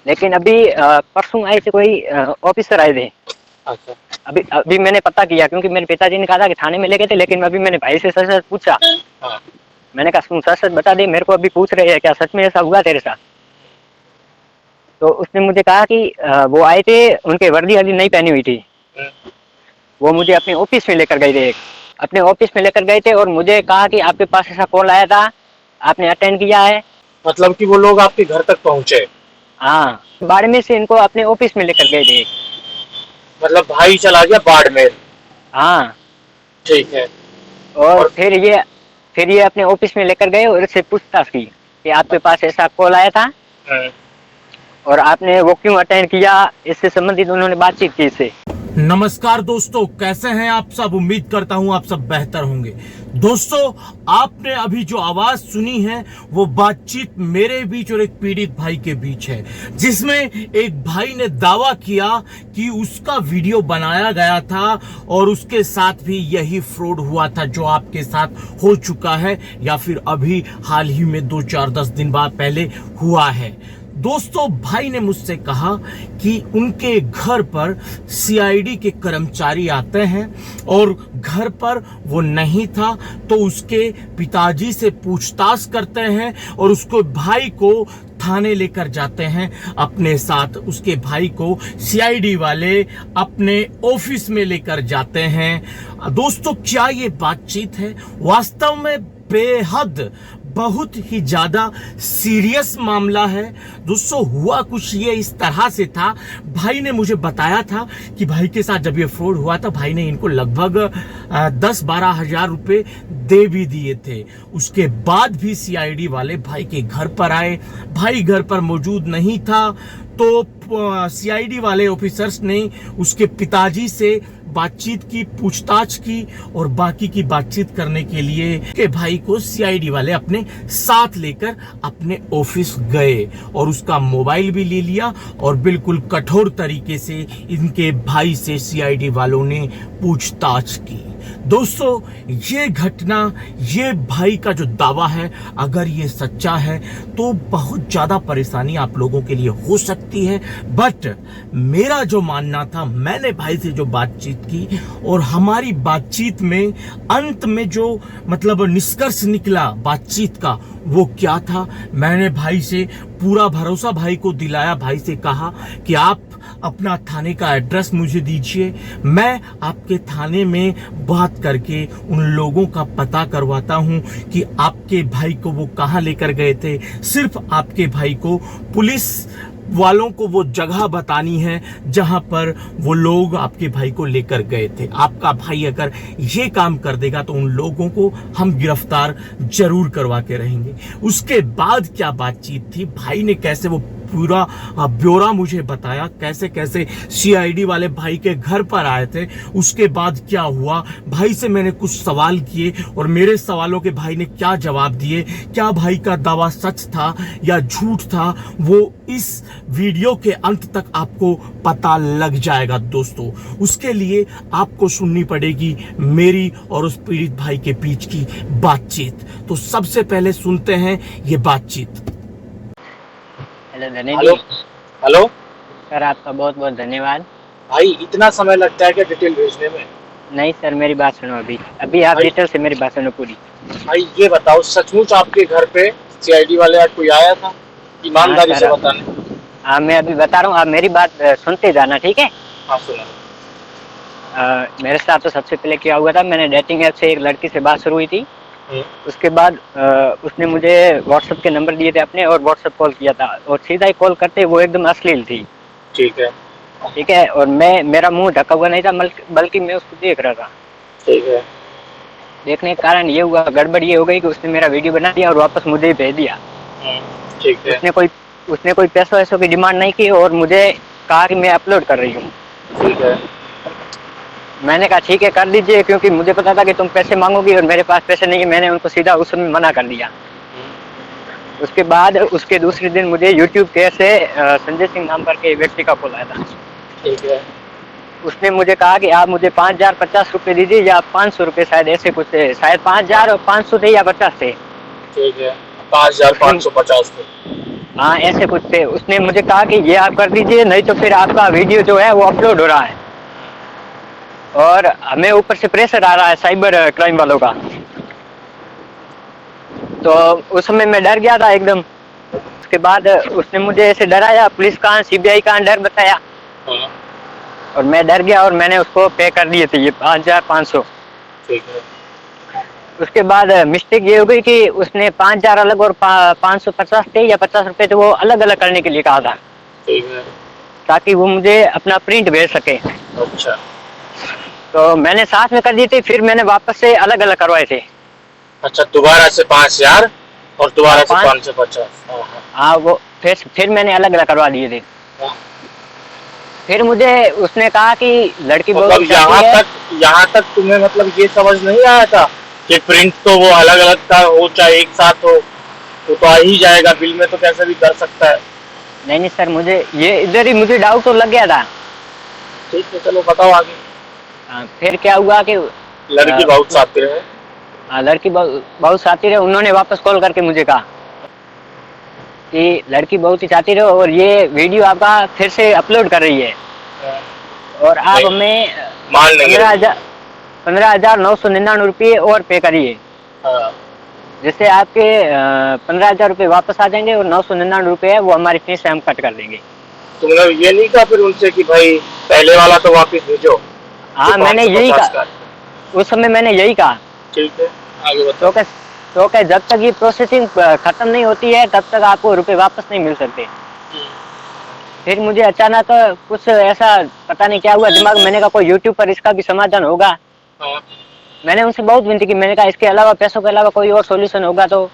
लेकिन अभी परसों आए थे कोई ऑफिसर आए थे। अच्छा। अभी अभी मैंने पता किया, क्योंकि मेरे पिताजी ने कहा था कि थाने में लेके थे, लेकिन अभी मैंने भाई से सच सच पूछा। हाँ। मैंने कहा तुम सच सच बता दे, मेरे को अभी पूछ रहे हैं क्या सच में ऐसा हुआ तेरे साथ। तो उसने मुझे कहा कि वो आए थे, उनके वर्दी अभी नहीं पहनी हुई थी। वो मुझे अपने ऑफिस में लेकर गए थे, अपने ऑफिस में लेकर गए थे और मुझे कहा कि आपके पास ऐसा कॉल आया था, आपने अटेंड किया है। मतलब कि वो लोग आपके घर तक पहुंचे? हाँ, बाड़मेर से इनको अपने ऑफिस में लेकर गए थे। मतलब भाई चला गया बाड़मेर? हाँ। ठीक है। और और फिर ये अपने ऑफिस में लेकर गए और इससे पूछताछ की कि आपके पास ऐसा कॉल आया था और आपने वो क्यों अटेंड किया। इससे संबंधित उन्होंने बातचीत की इससे। नमस्कार दोस्तों, कैसे हैं आप सब। उम्मीद करता हूं आप सब बेहतर होंगे। दोस्तों, आपने अभी जो आवाज सुनी है वो बातचीत मेरे बीच और एक पीड़ित भाई के बीच है, जिसमें एक भाई ने दावा किया कि उसका वीडियो बनाया गया था और उसके साथ भी यही फ्रॉड हुआ था जो आपके साथ हो चुका है, या फिर अभी हाल ही में 2-4-10 दिन बाद पहले हुआ है। दोस्तों, भाई ने मुझसे कहा कि उनके घर पर सीआईडी के कर्मचारी आते हैं और घर पर वो नहीं था तो उसके पिताजी से पूछताछ करते हैं और उसको भाई को थाने लेकर जाते हैं अपने साथ। उसके भाई को सीआईडी वाले अपने ऑफिस में लेकर जाते हैं। दोस्तों, क्या ये बातचीत है? वास्तव में बेहद बहुत ही ज्यादा सीरियस मामला है। दोस्तों, हुआ कुछ ये इस तरह से था, भाई ने मुझे बताया था कि भाई के साथ जब ये फ्रॉड हुआ था, भाई ने इनको लगभग 10-12 हजार रुपए दे भी दिए थे। उसके बाद भी सीआईडी वाले भाई के घर पर आए, भाई घर पर मौजूद नहीं था तो सीआईडी वाले ऑफिसर्स ने उसके पिताजी से बातचीत की, पूछताछ की और बाकी की बातचीत करने के लिए के भाई को सीआईडी वाले अपने साथ लेकर अपने ऑफिस गए और उसका मोबाइल भी ले लिया और बिल्कुल कठोर तरीके से इनके भाई से सीआईडी वालों ने पूछताछ की। दोस्तों, ये घटना, ये भाई का जो दावा है, अगर ये सच्चा है तो बहुत ज्यादा परेशानी आप लोगों के लिए हो सकती है। बट मेरा जो मानना था, मैंने भाई से जो बातचीत की और हमारी बातचीत में अंत में जो मतलब निष्कर्ष निकला बातचीत का, वो क्या था, मैंने भाई से पूरा भरोसा भाई को दिलाया। भाई से कहा कि आप अपना थाने का एड्रेस मुझे दीजिए, मैं आपके थाने में बात करके उन लोगों का पता करवाता हूं कि आपके भाई को वो कहां लेकर गए थे। सिर्फ आपके भाई को पुलिस वालों को वो जगह बतानी है जहां पर वो लोग आपके भाई को लेकर गए थे। आपका भाई अगर ये काम कर देगा तो उन लोगों को हम गिरफ्तार जरूर करवा के रहेंगे। उसके बाद क्या बातचीत थी, भाई ने कैसे वो पूरा ब्यौरा मुझे बताया, कैसे कैसे सीआईडी वाले भाई के घर पर आए थे। उसके बाद क्या हुआ, भाई से मैंने कुछ सवाल किए और मेरे सवालों के भाई ने क्या जवाब दिए, क्या भाई का दावा सच था या झूठ था, वो इस वीडियो के अंत तक आपको पता लग जाएगा। दोस्तों, उसके लिए आपको सुननी पड़ेगी मेरी और उस पीड़ित भाई के बीच की बातचीत। तो सबसे पहले सुनते हैं ये बातचीत। हेलो धनी हेलो। जी। हेलो सर, आपका बहुत बहुत धन्यवाद। भाई, इतना समय लगता है क्या डिटेल भेजने में? नहीं सर, मेरी बात सुनो। अभी आप भाई, डिटेल से मेरी बात सुनो पूरी। भाई ये बताओ, सचमुच आपके घर पे सीआईडी वाले आज कोई आया था? ईमानदारी से बताने। हाँ, मैं अभी बता रहा हूँ, आप मेरी बात सुनते जाना, ठीक है? हाँ, सुना। मेरे साथ तो सबसे पहले क्या हुआ था, मैंने डेटिंग ऐप से एक लड़की से बात शुरू हुई थी। उसके बाद उसने मुझे व्हाट्सएप के नंबर दिए थे अपने और व्हाट्सएप कॉल किया था, और सीधा ही कॉल करते वो एकदम अश्लील थी। ठीक है। ठीक है, और मेरा मुंह ढका हुआ नहीं था, बल्कि मैं उसको देख रहा था। ठीक है। देखने के कारण ये हुआ, गड़बड़ ये हो गई कि उसने मेरा वीडियो बना दिया और वापस मुझे ही भेज दिया। ठीक है। उसने कोई पैसों वैसों की डिमांड नहीं की और मुझे कहा कि मैं अपलोड कर रही हूँ। ठीक है। मैंने कहा ठीक है, कर दीजिए, क्योंकि मुझे पता था कि तुम पैसे मांगोगी और मेरे पास पैसे नहीं है। मैंने उनको सीधा उस समय मना कर दिया। उसके बाद उसके दूसरे दिन मुझे यूट्यूब के से संजय सिंह नाम करके एक व्यक्ति का कॉल आया था। ठीक है। उसने मुझे कहा कि आप मुझे 5050 रुपये दीजिए या 500 रुपये, शायद ऐसे कुछ थे, शायद 5000 और 500 थे या 50 थे। ठीक है। 5550 थे। हाँ ऐसे कुछ थे। उसने मुझे कहा कि ये आप कर दीजिए, नहीं तो फिर आपका वीडियो जो है वो अपलोड हो रहा है और हमें ऊपर से प्रेशर आ रहा है साइबर क्राइम वालों का। तो उस समय मैं डर गया था एकदम। उसके बाद उसने मुझे ऐसे डराया, पुलिस का सीबीआई का डर बताया हाँ, और मैं डर गया और मैंने उसको पे कर दिए थे ये 5500। ठीक है। उसके बाद मिस्टेक ये हो गई कि उसने 5000 अलग और 550 थे या 50 रुपए थे वो अलग अलग करने के लिए कहा था, ठीक है। ताकि वो मुझे अपना प्रिंट भेज सके। अच्छा, तो मैंने साथ में कर दिए थे, फिर मैंने वापस से अलग अलग करवाए थे। अच्छा, दोबारा से 5000 और दोबारा से 5 550। हाँ, हाँ, हाँ वो फिर मैंने अलग अलग करवा दिए थे। हाँ। फिर मुझे उसने कहा कि लड़की बहुत मतलब चाहती है। यहाँ तक तुम्हें मतलब ये समझ नहीं आया था कि प्रिंट तो वो अलग अलग का हो चाहे एक साथ हो, वो तो आ ही जाएगा बिल में, तो कैसे भी कर सकता है। नहीं नहीं सर, मुझे ये इधर ही मुझे डाउट तो लग गया था। ठीक है, चलो बताओ आगे। फिर क्या हुआ कि लड़की बहुत शातिर है। लड़की बहुत शातिर है। उन्होंने वापस कॉल करके मुझे कहा कि लड़की बहुत ही शातिर है और ये वीडियो आपका फिर से अपलोड कर रही है और आप नहीं, हमें मान लेंगे। 15,999 रुपये और पे करिए, हाँ, जिससे आपके 15,000 रुपये वापस आ जाएंगे और 999 रुपये है वो हमारी फीस से हम कट कर देंगे। तुमने ये नहीं कहा फिर उनसे कि भाई पहले वाला तो वापस भेजो? हाँ मैंने यही कहा, उस समय मैंने यही कहा। ठीक है, आगे बताओ। तो क्या जब तक ये प्रोसेसिंग खत्म नहीं होती है तब तक आपको रुपए वापस नहीं मिल सकते। फिर मुझे अचानक कुछ ऐसा पता नहीं क्या हुआ दिमाग में, मैंने कहा कोई यूट्यूब पर इसका भी समाधान होगा। हाँ, मैंने उनसे बहुत विनती की, मैंने कहा इसके अलावा पैसों के अलावा कोई और सॉल्यूशन होगा तो,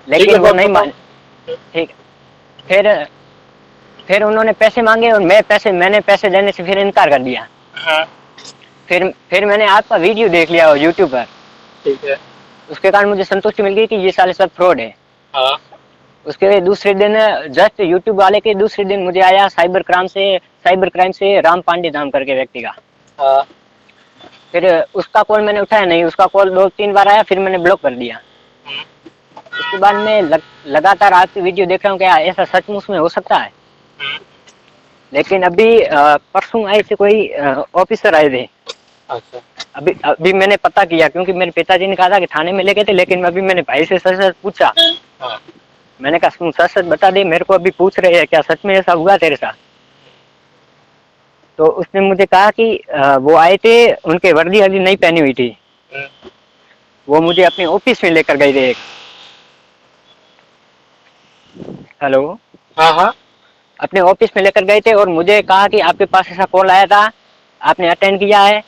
लेकिन वो नहीं मान। ठीक। फिर उन्होंने पैसे मांगे और मैंने पैसे देने से फिर इनकार कर दिया। हाँ, फिर मैंने आपका वीडियो देख लिया यूट्यूब पर। ठीक है। उसके कारण मुझे संतुष्टि मिल गई कि ये साले सब फ्रॉड है। हाँ, उसके दूसरे दिन जस्ट यूट्यूब वाले के दूसरे दिन मुझे आया साइबर क्राइम से राम पांडे नाम करके व्यक्ति का। हाँ, फिर उसका कॉल मैंने उठाया नहीं, उसका कॉल 2-3 बार आया, फिर मैंने ब्लॉक कर दिया। उसके बाद मैं लगातार आपकी वीडियो देख रहा हूँ, क्या ऐसा सचमुच में हो सकता है? लेकिन अभी परसों आए थे कोई ऑफिसर आए थे। अच्छा, अभी मैंने पता किया, क्योंकि मेरे पिताजी ने कहा था कि थाने में ले गए थे, लेकिन अभी मैंने भाई से सच पूछा। हाँ, मैंने कहा तुम सच बता दे, मेरे को अभी पूछ रहे हैं क्या सच में ऐसा हुआ तेरे साथ? तो उसने मुझे कहा कि वो आए थे, उनके वर्दी अभी नहीं पहनी हुई थी, वो मुझे अपने ऑफिस में लेकर गए थे। हेलो, हाँ, हाँ, अपने ऑफिस में लेकर गए थे और मुझे कहा कि आपके पास ऐसा कॉल आया था, आपने अटेंड किया है?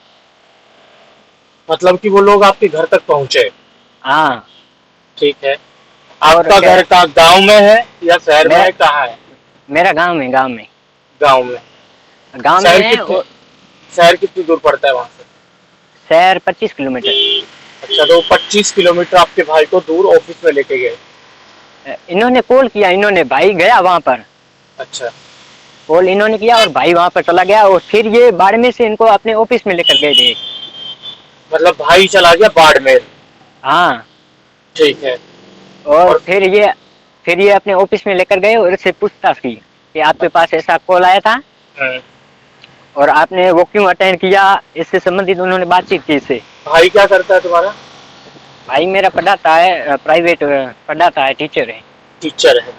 मतलब कि वो लोग आपके घर तक पहुंचे? हाँ। ठीक है। और आपका घर का गांव में है या शहर में है, कहाँ है? मेरा गांव में। गांव में। गांव में है। शहर कितनी दूर पड़ता है वहाँ से? शहर 25 किलोमीटर। अच्छा, तो 25 किलोमीटर आपके भाई को दूर ऑफिस में लेके गए? इन्होंने कॉल किया, भाई गया वहाँ पर। अच्छा, कॉल इन्होंने किया और भाई वहाँ पर चला गया और फिर ये बाड़मेर से इनको अपने ऑफिस में लेकर गए थे। मतलब भाई चला गया बाड़मेर? हाँ। ठीक है। और फिर ये अपने ऑफिस में लेकर गए और इससे पूछताछ की कि आपके पास ऐसा कॉल आया था और आपने वो क्यों अटेंड किया, इससे संबंधित उन्होंने बातचीत की इससे। भाई क्या करता है तुम्हारा? भाई मेरा पढ़ाता है, प्राइवेट पढ़ाता है, टीचर है। टीचर है।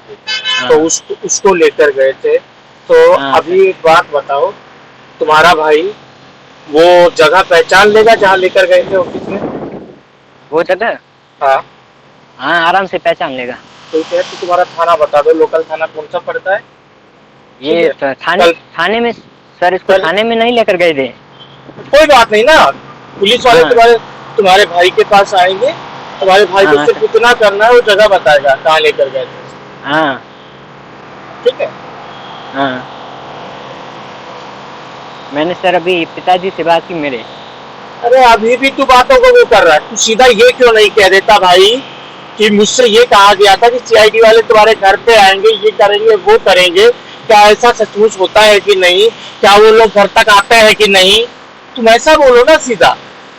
हाँ। तो उसको लेकर गए थे। तो हाँ। अभी एक बात बताओ, तुम्हारा भाई वो जगह पहचान लेगा जहाँ लेकर गए थे ऑफिस में? वो जगह? हाँ, हाँ आराम से पहचान लेगा। ठीक है। तो तुम्हारा थाना बता दो, लोकल थाना कौन सा पड़ता है? ये थाने में सर, इसको थाने में नहीं लेकर गए थे। कोई बात नहीं ना, पुलिस वाले हाँ। तुम्हारे भाई के पास आएंगे, तुम्हारे भाई को हाँ। सिर्फ इतना करना है, वो जगह बताएगा कहाँ लेकर गए थे। हाँ। ठीक है। हाँ। मैंने सर अभी पिताजी से बात की मेरे। अरे अभी भी तू बातों को वो कर रहा है, तू सीधा ये क्यों नहीं कह देता भाई कि मुझसे ये कहा गया था कि सीआईडी वाले तुम्हारे घर पे आएंगे, ये करेंगे वो करेंगे? क्या ऐसा सचमुच होता है कि नहीं? क्या वो लोग घर तक आते हैं कि नहीं? तुम ऐसा बोलो ना सीधा।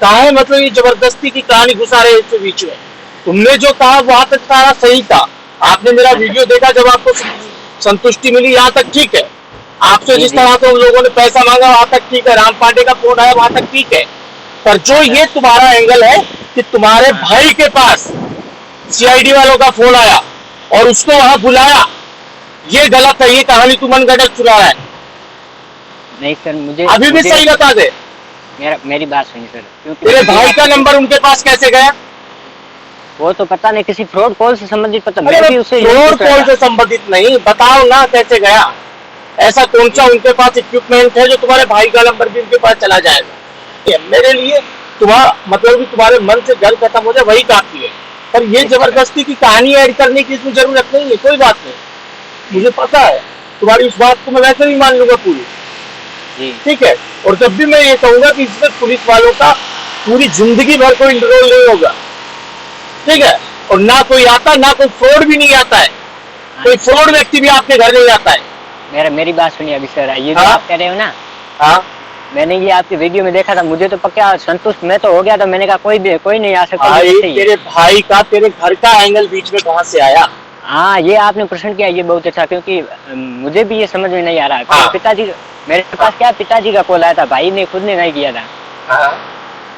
कहा है मतलब ये जबरदस्ती की कहानी घुसा रहे इसके बीच में? तुमने जो कहा वहां तक सारा सही था, आपने मेरा वीडियो देखा, जब आपको संतुष्टि मिली यहाँ तक ठीक है। आपसे जिस तरह से उन लोगों ने पैसा मांगा वहां तक ठीक है, राम पांडे का फोन आया वहां तक ठीक है, पर जो ये तुम्हारा एंगल है कि तुम्हारे भाई के पास सीआईडी वालों का फोन आया और उसको वहां बुलाया, ये गलत है। ये कहानी तू मनगढ़ंत सुना रहा है। नहीं सर, मुझे अभी भी सही बता दे। मेरी बात सुनिए सर, क्योंकि तेरे भाई का नंबर उनके पास कैसे गया? वो तो पता नहीं, किसी फ्रॉड कॉल से संबंधित पता। फ्रॉड कॉल से संबंधित नहीं, बताओ ना कैसे गया। ऐसा कौन सा उनके पास इक्विपमेंट है जो तुम्हारे भाई का नंबर भी उनके पास चला जाएगा? मेरे लिए तुम्हारा मतलब कि तुम्हारे मन से डर खत्म हो जाए वही काफी है, पर ये जबरदस्ती की कहानी ऐड करने की इसमें जरूरत नहीं है। कोई बात नहीं, मुझे पता है तुम्हारी इस बात को मैं वैसे भी मान लूंगा पूरी, ठीक है। और जब भी मैं ये कहूंगा कि इसमें पुलिस वालों का पूरी जिंदगी भर कोई रोल नहीं होगा, ठीक है। और ना कोई आता, ना कोई फ्रॉड भी नहीं आता है, कोई फ्रॉड व्यक्ति भी आपके घर नहीं आता है। मेरी बात सुनिए अभी सर, ये जो हाँ? आप कह रहे हो ना, हाँ, मैंने ये आपकी वीडियो में देखा था, मुझे तो पक्का संतुष्ट मैं तो हो गया था। मैंने कहा कोई नहीं आ सकता। भाई तेरे भाई का तेरे घर का एंगल बीच में कहां से आया? हाँ, ये आपने प्रश्न किया, ये बहुत अच्छा, क्योंकि मुझे भी ये समझ में नहीं आ रहा। हाँ। पिताजी मेरे पास क्या पिताजी का कॉल आया था, भाई ने खुद ने नहीं किया था। हाँ।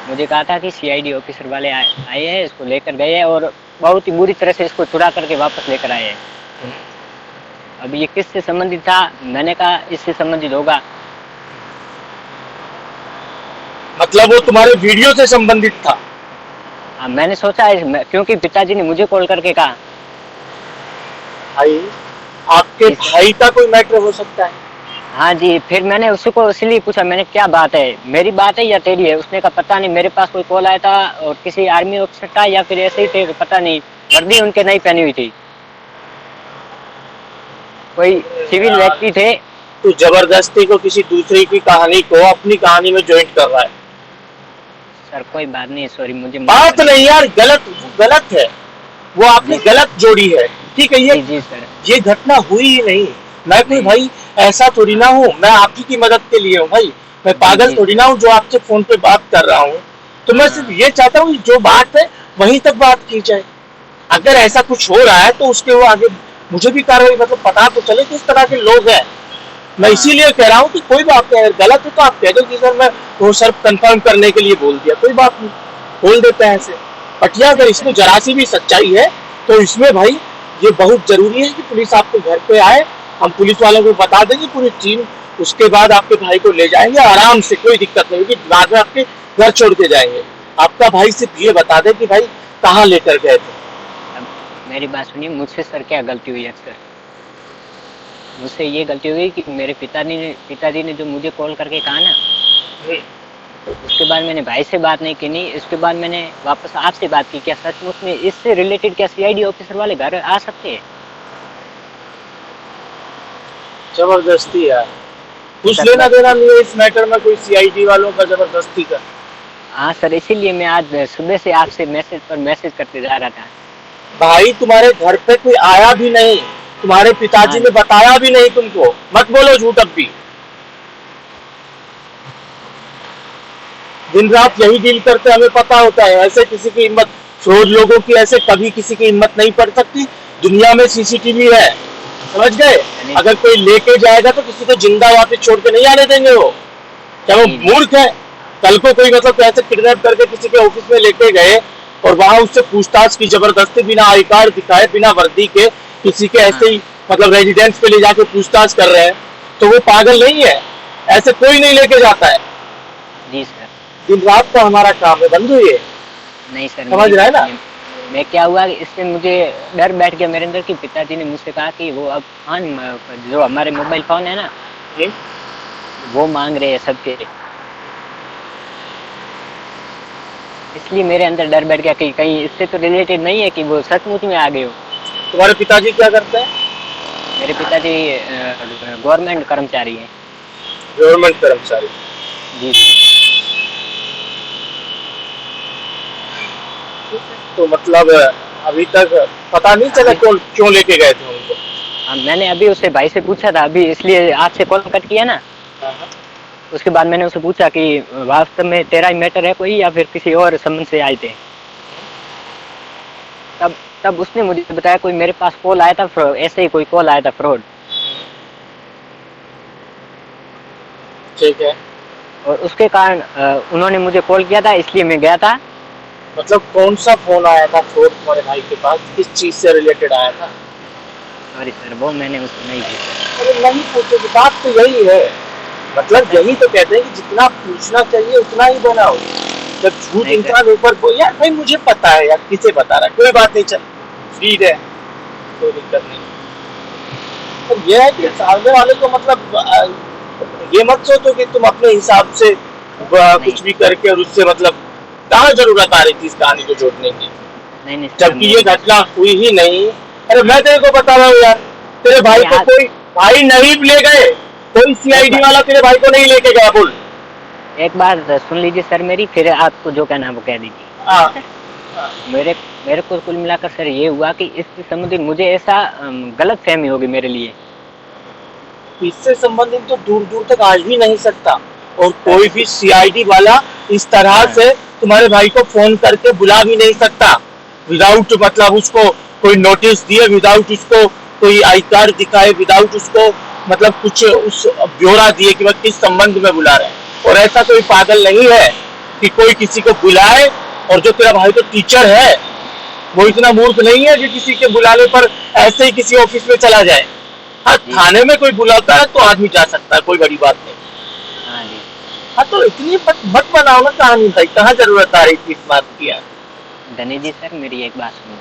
मुझे कहा था कि सीआईडी ऑफिसर वाले आए हैं, इसको लेकर गए हैं और बहुत ही बुरी तरह से इसको चुरा करके वापस लेकर आए हैं। अब ये किससे संबंधित था? मैंने कहा इससे संबंधित होगा। मतलब वो तुम्हारे वीडियो से संबंधित था? हाँ, मैंने सोचा क्योंकि पिताजी ने मुझे कॉल करके कहा। भाई आपके भाई का कोई मैटर हो सकता है? हाँ जी, फिर मैंने उसको इसलिए पूछा, मैंने क्या बात है, मेरी बात है या तेरी है? उसने कहा पता नहीं, मेरे पास कोई कॉल आया था और किसी आर्मी ऑफिसर का या फिर ऐसे ही थे, पता नहीं, वर्दी उनके नहीं पहनी हुई थी, कोई सिविल व्यक्ति थे। तो जबरदस्ती को किसी दूसरे की कहानी को अपनी कहानी में ज्वाइंट कर रहा है। सर कोई बात नहीं, सॉरी, मुझे बात नहीं यार, गलत है वो, आपने गलत जोड़ी है, ठीक है। जी सर, ये घटना हुई ही नहीं। मैं कोई भाई ऐसा थोड़ी ना हूँ, मैं आप ही की मदद के लिए हूँ भाई, मैं पागल थोड़ी ना हूँ जो आपसे फोन पे बात कर रहा हूँ। तो मैं सिर्फ ये चाहता हूँ जो बात है वहीं तक बात की जाए। अगर ऐसा कुछ हो रहा है तो उसके वो आगे मुझे भी कार्रवाई मतलब पता तो चले किस तरह के लोग हैं। मैं इसीलिए कह रहा हूँ कि कोई बात नहीं, अगर गलत है तो आप कह दो कि सर मैं वो सर कंफर्म करने के लिए बोल दिया, कोई बात नहीं, बोल देते हैं ऐसे। बट या अगर इसमें जरा सी भी सच्चाई है तो इसमें भाई ये बहुत जरूरी है कि पुलिस आपके घर पे आए, हम पुलिस वालों को बता देंगे पूरी टीम, उसके बाद आपके भाई को ले जाएंगे आराम से, कोई दिक्कत नहीं होगी, बाद में आपके घर छोड़ के जाएंगे। आपका भाई सिर्फ ये बता दे कि भाई कहाँ लेकर गए थे। मेरी बात सुनिए, मुझसे सर क्या गलती हुई है सर? मुझसे ये गलती हुई कि मेरे पिताजी ने जो मुझे कॉल करके कहा ना, उसके बाद मैंने भाई से बात नहीं की, नहीं इसके बाद मैंने वापस आपसे बात की। क्या सचमुच में इससे रिलेटेड क्या सीआईडी ऑफिसर वाले घर आ सकते हैं? जबरदस्ती यार, कुछ लेना देना नहीं है इस मैटर में कोई सीआईडी वालों का जबरदस्ती का। हाँ सर, इसीलिए मैं आज सुबह से आपसे मैसेज करते जा रहा था। भाई तुम्हारे घर पे कोई आया भी नहीं, तुम्हारे पिताजी ने बताया भी नहीं तुमको, मत बोलो झूठ। अब भी दिन रात यही डील करते, हमें पता होता है। ऐसे किसी की हिम्मत, फ्रॉड लोगों की ऐसे कभी किसी की हिम्मत नहीं पड़ सकती। दुनिया में सीसीटीवी है, समझ गए? अगर कोई लेके जाएगा तो किसी को जिंदा वापस छोड़ के नहीं आने देंगे। वो क्या वो मूर्ख है? कल को कोई मतलब ऐसे किडनैप करके किसी के ऑफिस में लेके गए और वहां उससे पूछताछ की जबरदस्ती, बिना आई कार्ड दिखाए, बिना वर्दी के, किसी के ऐसे ही मतलब रेजिडेंस पे ले जाके पूछताछ कर रहे हैं, तो वो पागल नहीं है, ऐसे कोई नहीं लेके जाता है। जी सर, दिन रात का हमारा काम है बंधु ये। नहीं सर, समझ रहा है ना? मैं क्या हुआ, इससे मुझे डर बैठ गया मेरे अंदर कि पिताजी ने मुझसे कहा कि वो अब फोन, जो हमारे मोबाइल फोन है ना, वो मांग रहे हैं सबके। इसलिए मेरे अंदर डर बैठ गया कि कहीं इससे तो रिलेटेड नहीं है कि वो सचमुच में आ गए हो। तुम्हारे पिताजी क्या करते हैं? मेरे पिताजी गवर्नमेंट कर्मचारी हैं। गवर्नमेंट कर्मचारी? जी। तो मतलब अभी तक पता नहीं चला क्यों लेके गए थे उनको? हाँ, मैंने अभी उससे भाई से पूछा था, अभी इसलिए आपसे कॉल कट किया ना। उसके बाद मैंने उससे पूछा कि वास्तव में तेरा ही मैटर है कोई या फिर किसी और संबंध से आए थे। तब तब उसने मुझे बताया कोई मेरे पास कॉल आया था, ऐसे ही कोई कॉल आया था फ्रॉड। ठीक है। और उसके कारण उन्होंने मुझे कॉल किया था, इसलिए मैं गया था। मतलब कौन सा फोन आया था फ्रॉड तुम्हारे भाई के पास, किस चीज से रिलेटेड आया था? सॉरी सर, वो मैंने उसको नहीं पूछा। अरे नहीं पूछे, बात तो यही है। मतलब यही तो कहते हैं कि जितना पूछना चाहिए उतना ही बनाओ। जब झूठ इंसान ऊपर बोल, यार भाई मुझे पता है यार, किसे बता रहा है, कोई बात नहीं, चल फ्री है, कोई दिक्कत नहीं। तो ये है कि सामने वाले को मतलब ये मत सोचो कि तुम अपने हिसाब से कुछ भी करके और उससे मतलब कहाँ जरूरत आ रही थी इस कहानी को जोड़ने की, नहीं जबकि ये घटना हुई ही नहीं। अरे मैं तेरे को बता रहा हूँ यार, तेरे भाई को कोई भाई नहीं ले गए, कोई सीआईडी वाला तेरे भाई को नहीं लेके गया। बोल, एक बार सुन लीजिए सर मेरी, फिर आपको जो कहना है वो कह दीजिए। मेरे को कुल मिलाकर सर ये हुआ कि इससे संबंधित मुझे ऐसा गलत फहमी होगी मेरे लिए। इससे संबंधित तो दूर दूर तक आ ही नहीं सकता, और कोई भी सीआईडी वाला इस तरह से तुम्हारे भाई को फोन करके बुला भी नहीं सकता विदाउट मतलब उसको कोई नोटिस दिए, विदाउट उसको कोई आई कार्ड दिखाए, विदाउट उसको मतलब कुछ उस ब्यौरा दिए कि वह किस संबंध में बुला रहे हैं। और ऐसा कोई पागल नहीं है कि कोई किसी को बुलाए, और जो तेरा भाई तो टीचर है वो इतना मूर्ख नहीं है कि किसी के बुलाने पर ऐसे ही किसी ऑफिस में चला जाए। हाँ, थाने में कोई बुलाता है तो आदमी जा सकता है, कोई बड़ी बात नहीं। हाँ जी। हाँ, तो इतनी मत बनाओ ना कहानी भाई, कहाँ जरूरत आ रही थी इस बात की यार। धनी जी सर मेरी एक बात सुनो।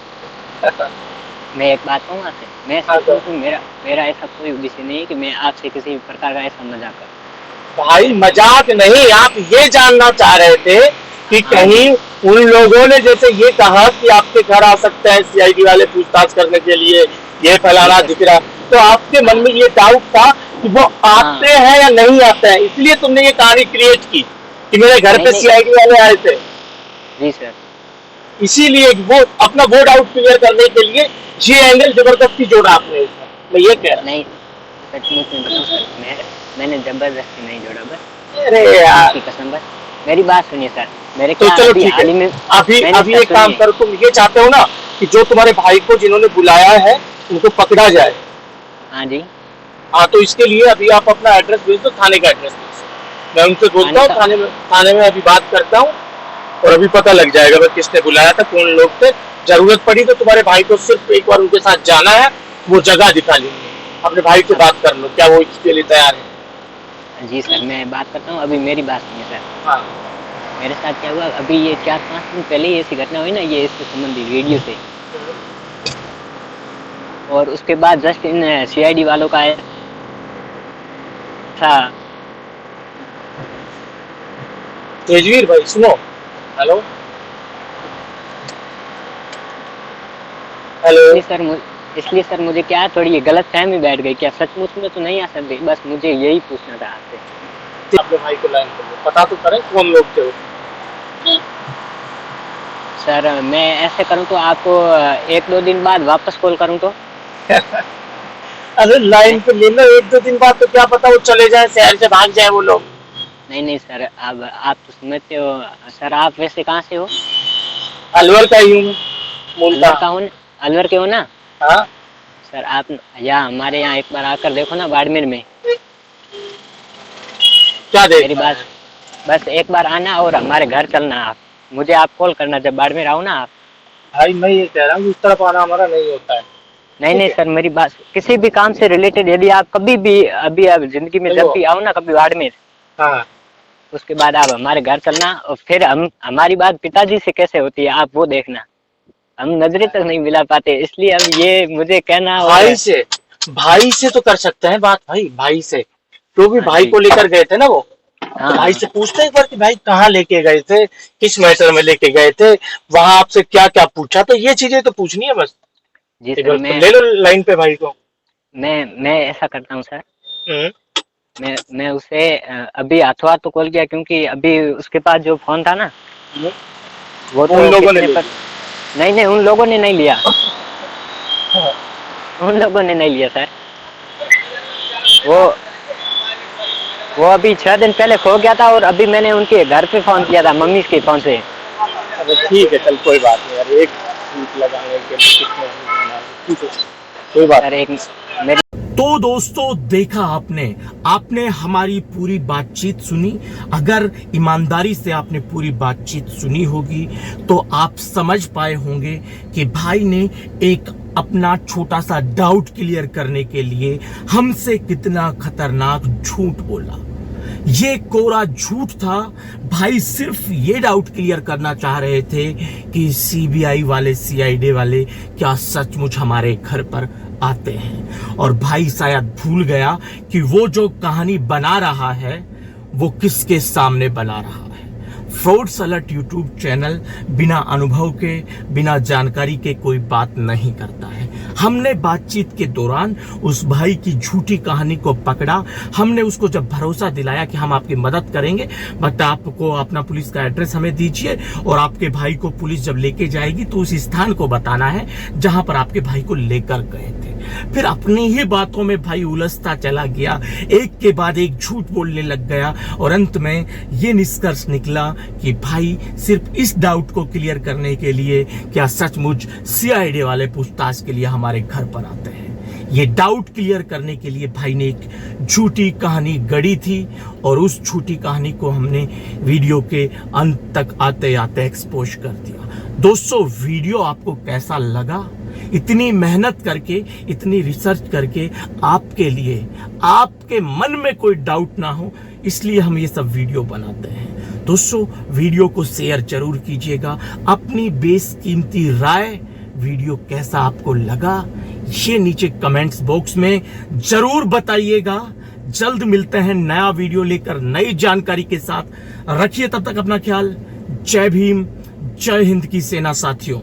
मैं एक बात कहूँ आपसे, मैं सोचूं कि मेरा ऐसा कोई उद्देश्य नहीं है कि मैं आपसे किसी भी प्रकार का ऐसा मजाक करूं। भाई मजाक नहीं, आप ये जानना चाह रहे थे कि कहीं उन लोगों ने जैसे ये कहा कि आपके घर आ सकते हैं सीआईडी वाले पूछताछ करने के लिए, ये फैलाना दिख रहा, तो आपके मन में ये डाउट था कि वो आते हैं या नहीं आते हैं, इसलिए तुमने ये कहानी क्रिएट की कि मेरे घर पे सीआईडी वाले आए थे। जी सर। इसीलिए वो अपना वो डाउट क्लियर करने के लिए ये एंगल जबरदस्ती जोड़ा आपने इसमें, मैं ये कह रहा। नहीं सचमुच में बताऊं सर, मैंने जबरदस्ती नहीं जोड़ा, बस अरे यार की कसम। बस मेरी बात सुनिए सर, मेरे तो क्या चलो अभी ठीक हाल ही है, में अभी एक काम करो, तुम ये चाहते हो ना कि जो तुम्हारे भाई को जिन्होंने बुलाया है उनको पकड़ा जाए। हाँ जी। हाँ, तो इसके लिए अभी आप अपना एड्रेस भेज दो, थाने का एड्रेस भेज दो, मैं उनसे बोलता हूँ, थाने में अभी बात करता हूँ, और अभी पता लग जाएगा भाई किसने बुलाया था, कौन लोग थे। जरूरत पड़ी तो तुम्हारे भाई को सिर्फ एक बार उनके साथ जाना है, वो जगह दिखा लेंगे, अपने भाई से बात कर लो, क्या वो इसके लिए तैयार है? जी सर, मैं बात करता हूँ। अभी मेरी बात सुनिए सर। हाँ। मेरे साथ क्या हुआ, अभी ये 4-5 दिन पहले ही ऐसी घटना हुई ना, ये इससे संबंधित वीडियो से, और उसके बाद जस्ट इन सीआईडी वालों का था। तेजवीर भाई सुनो, हेलो हेलो। इसलिए सर मुझे क्या थोड़ी ये गलत फहमी बैठ गई, क्या सचमुच में तो नहीं आ सकते, बस मुझे यही पूछना था आपसे। अपने भाई को लाइन कर लो, पता तो करें कौन लोग थे वो। सर मैं ऐसे करूं तो आपको 1-2 दिन बाद वापस कॉल करूं तो? अरे लाइन पे ले लो, 1-2 दिन बाद तो क्या पता वो चले जाए, शहर से भाग जाए वो लोग। नहीं सर, अब आप तो समझते हो सर। आप वैसे कहाँ से हो? अलवर का ही हूँ, अलवर के हो ना? हाँ सर आप यहाँ हमारे यहाँ एक बार आकर देखो ना, बाड़मेर में। क्या देख? मेरी बात, बस एक बार आना और हमारे घर चलना, आप मुझे आप कॉल करना जब बाड़मेर आओ ना आप। भाई मैं ये कह रहा हूँ उस तरफ आना हमारा नहीं होता है। नहीं सर, मेरी बात, किसी भी काम से रिलेटेड यदि आप कभी भी अभी आप जिंदगी में जब भी आओ ना कभी बाड़मेर, हाँ, उसके बाद आप हमारे घर चलना, और फिर हमारी बात पिताजी से कैसे होती है आप वो देखना। हम नजरें तक नहीं मिला पाते, इसलिए अब ये मुझे कहना। भाई से तो कर सकते हैं बात, भाई से, तो भी भाई को लेकर गए थे ना वो, तो भाई से पूछते एक बार कि भाई कहाँ लेके गए थे, किस मैटर में लेके गए थे, वहां आपसे क्या क्या पूछा, तो ये चीजें तो पूछनी है बस। जी सर, मैं ले लो लाइन पे भाई को। मैं ऐसा करता हूँ सर, मैं उसे अभी हाथों हाथ तो कॉल किया, क्योंकि अभी उसके पास जो फोन था ना वो तो उन लोगों ने नहीं उन लोगों ने नहीं लिया, उन लोगों ने नहीं लिया सर। वो अभी 6 दिन पहले खो गया था, और अभी मैंने उनके घर पे फोन किया था, मम्मी के फोन से। ठीक है, चल कोई बात नहीं यार, एक झूठ लगाने के लिए कितने झूठ बनाए। ठीक है, कोई बात सर एक मेरी तो दोस्तों देखा आपने हमारी पूरी बातचीत सुनी। अगर ईमानदारी से आपने पूरी बातचीत सुनी होगी तो आप समझ पाए होंगे कि भाई ने एक अपना छोटा सा डाउट क्लियर करने के लिए हमसे कितना खतरनाक झूठ बोला। ये कोरा झूठ था। भाई सिर्फ ये डाउट क्लियर करना चाह रहे थे कि सीबीआई वाले, सीआईडी वाले क्या सचमुच हमारे घर पर आते हैं। और भाई शायद भूल गया कि वो जो कहानी बना रहा है वो किसके सामने बना रहा है। फ्रॉड्स अलर्ट यूट्यूब चैनल बिना अनुभव के, बिना जानकारी के कोई बात नहीं करता है। हमने बातचीत के दौरान उस भाई की झूठी कहानी को पकड़ा। हमने उसको जब भरोसा दिलाया कि हम आपकी मदद करेंगे, बट आपको अपना पुलिस का एड्रेस हमें दीजिए और आपके भाई को पुलिस जब लेके जाएगी तो उस स्थान को बताना है जहां पर आपके भाई को लेकर गए थे। फिर अपनी ही बातों में भाई उलझता चला गया, एक के बाद एक झूठ बोलने लग गया और अंत में ये निष्कर्ष निकला कि भाई सिर्फ इस डाउट को क्लियर करने के लिए क्या सचमुच सीआईडी वाले पूछताछ के लिए हमारे घर पर आते हैं। ये डाउट क्लियर करने के लिए भाई ने एक झूठी कहानी गढ़ी थी और उस झूठी कहानी को हमने वीडियो के अंत तक आते आते एक्सपोज कर दिया। दोस्तों वीडियो आपको कैसा लगा? इतनी मेहनत करके, इतनी रिसर्च करके आपके लिए, आपके मन में कोई डाउट ना हो, इसलिए हम ये सब वीडियो बनाते हैं। दोस्तों वीडियो को शेयर जरूर कीजिएगा। अपनी बेशकीमती राय, वीडियो कैसा आपको लगा ये नीचे कमेंट्स बॉक्स में जरूर बताइएगा। जल्द मिलते हैं नया वीडियो लेकर, नई जानकारी के साथ। रखिए तब तक अपना ख्याल। जय भीम, जय हिंद की सेना साथियों।